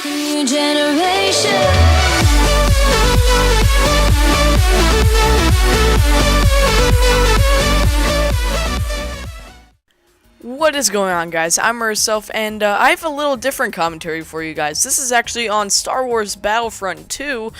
New generation. What is going on, guys? I'm Myself, and I have a little different commentary for you guys. This is actually on Star Wars Battlefront 2,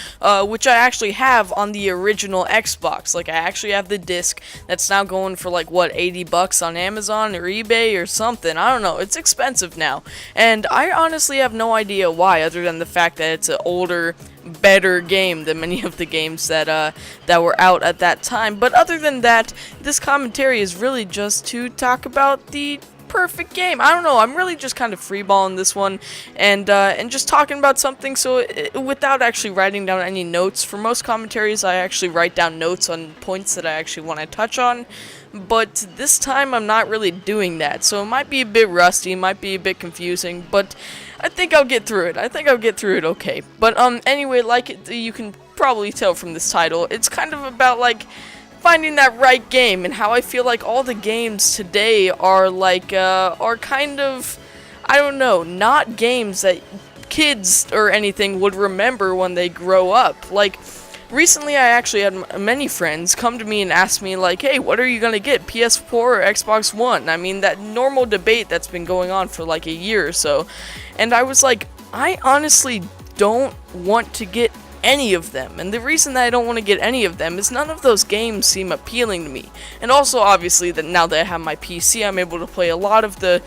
which I actually have on the original Xbox. Like, I actually have the disc that's now going for, like, what, $80 on Amazon or eBay or something. I don't know. It's expensive now. And I honestly have no idea why, other than the fact that it's an older, better game than many of the games that were out at that time. But other than that, this commentary is really just to talk about the perfect game. I don't know, I'm really just kind of freeballing this one and just talking about something, so without actually writing down any notes. For most commentaries, I actually write down notes on points that I actually want to touch on, but this time I'm not really doing that, so it might be a bit rusty, might be a bit confusing, but I think I'll get through it. I think I'll get through it okay. But anyway, like you can probably tell from this title, it's kind of about like finding that right game, and how I feel like all the games today are like are kind of, I don't know, not games that kids or anything would remember when they grow up. Like, recently I actually had many friends come to me and ask me like, hey, what are you gonna get, PS4 or Xbox One? I mean, that normal debate that's been going on for like a year or so, and I was like, I honestly don't want to get any of them, and the reason that I don't want to get any of them is none of those games seem appealing to me. And also, obviously, that now that I have my PC, I'm able to play a lot of the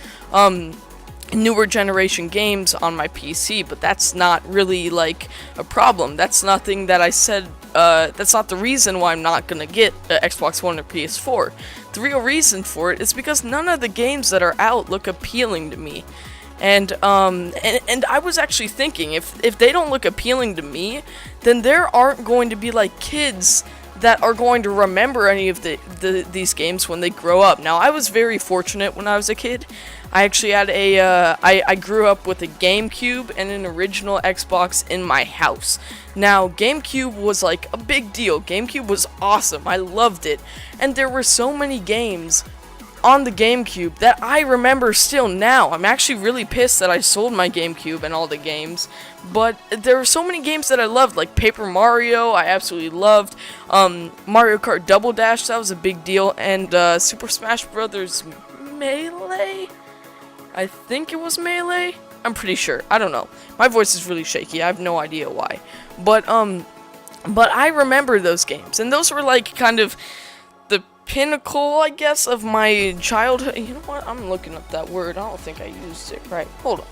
newer generation games on my PC, but that's not really like a problem. That's nothing that I said, that's not the reason why I'm not gonna get Xbox One or PS4. The real reason for it is because none of the games that are out look appealing to me. And I was actually thinking, if they don't look appealing to me, then there aren't going to be like kids that are going to remember any of these games when they grow up. Now, I was very fortunate when I was a kid. I actually had I grew up with a GameCube and an original Xbox in my house. Now, GameCube was like a big deal. GameCube was awesome. I loved it. And there were so many games on the GameCube that I remember still now. I'm actually really pissed that I sold my GameCube and all the games, but there were so many games that I loved, like Paper Mario, I absolutely loved, Mario Kart Double Dash, that was a big deal, and Super Smash Brothers Melee? I think it was Melee? I'm pretty sure, I don't know. My voice is really shaky, I have no idea why. But I remember those games, and those were like kind of the pinnacle, I guess, of my childhood. You know what? I'm looking up that word. I don't think I used it right. Hold on.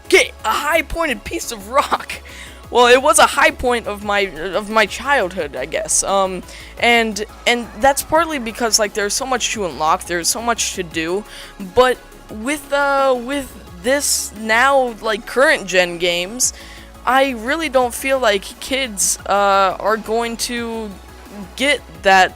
Okay, a high-pointed piece of rock. Well, it was a high point of my childhood, I guess. And that's partly because like there's so much to unlock, there's so much to do. But with this now like current gen games, I really don't feel like kids are going to get that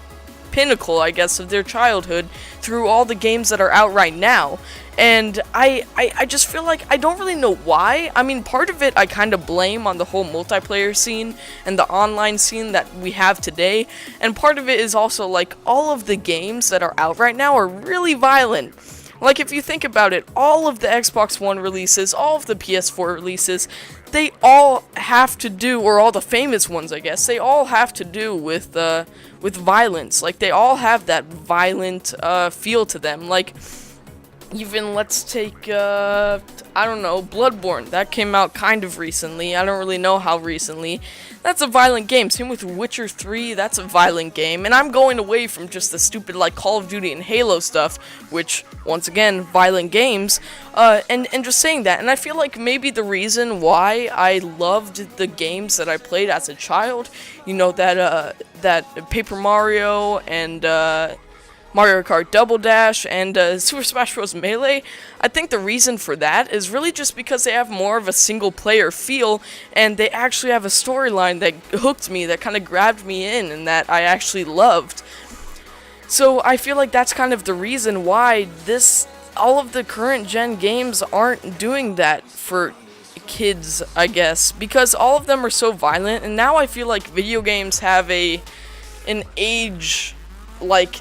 pinnacle, I guess, of their childhood through all the games that are out right now. And I just feel like I don't really know why. I mean, part of it I kind of blame on the whole multiplayer scene and the online scene that we have today, and part of it is also like all of the games that are out right now are really violent. Like, if you think about it, all of the Xbox One releases, all of the PS4 releases, they all have to do, or all the famous ones, I guess, they all have to do with violence. Like, they all have that violent feel to them. Like, even, let's take, I don't know, Bloodborne. That came out kind of recently. I don't really know how recently. That's a violent game. Same with Witcher 3, that's a violent game. And I'm going away from just the stupid, like, Call of Duty and Halo stuff, which, once again, violent games, and just saying that. And I feel like maybe the reason why I loved the games that I played as a child, you know, that Paper Mario and Mario Kart Double Dash and Super Smash Bros. Melee, I think the reason for that is really just because they have more of a single player feel, and they actually have a storyline that hooked me, that kind of grabbed me in, and that I actually loved. So I feel like that's kind of the reason why all of the current gen games aren't doing that for kids, I guess, because all of them are so violent, and now I feel like video games have an age, like,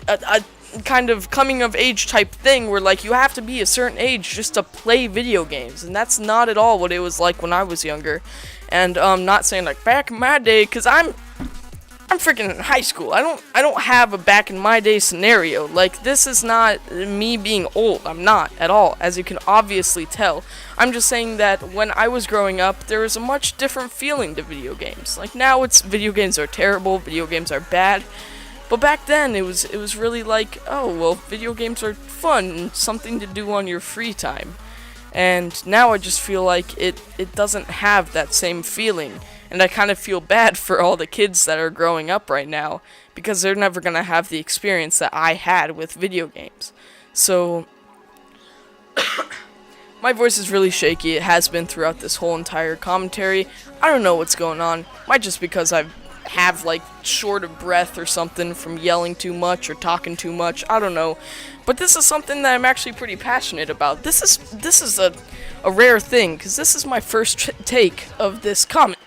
kind of coming of age type thing where like you have to be a certain age just to play video games, and that's not at all what it was like when I was younger. And not saying like back in my day, because I'm freaking in high school. I don't have a back in my day scenario. Like, this is not me being old. I'm not at all, as you can obviously tell. I'm just saying that when I was growing up, there was a much different feeling to video games. Like, now it's video games are terrible, video games are bad. But back then it was really like, oh well, video games are fun and something to do on your free time. And now I just feel like it doesn't have that same feeling. And I kind of feel bad for all the kids that are growing up right now, because they're never going to have the experience that I had with video games. So, my voice is really shaky. It has been throughout this whole entire commentary. I don't know what's going on. Might just because I have, like, short of breath or something from yelling too much or talking too much. I don't know. But this is something that I'm actually pretty passionate about. This is a rare thing, because this is my first take of this comment.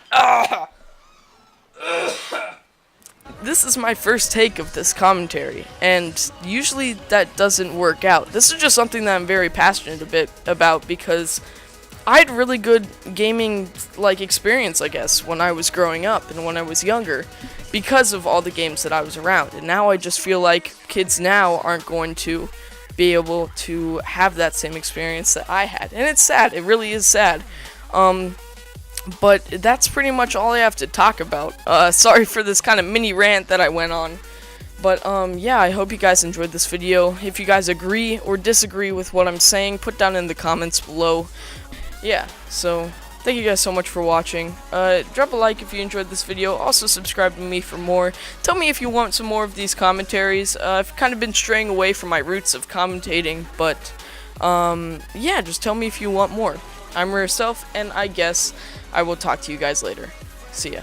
This is my first take of this commentary, and usually that doesn't work out. This is just something that I'm very passionate about, because I had really good gaming experience, I guess, when I was growing up and when I was younger, because of all the games that I was around. And now I just feel like kids now aren't going to be able to have that same experience that I had. And it's sad. It really is sad. But that's pretty much all I have to talk about. Sorry for this kind of mini rant that I went on. But, yeah, I hope you guys enjoyed this video. If you guys agree or disagree with what I'm saying, put down in the comments below. Yeah, so, thank you guys so much for watching. Drop a like if you enjoyed this video. Also, subscribe to me for more. Tell me if you want some more of these commentaries. I've kind of been straying away from my roots of commentating, but, yeah, just tell me if you want more. I'm Rare Self, and I guess I will talk to you guys later. See ya.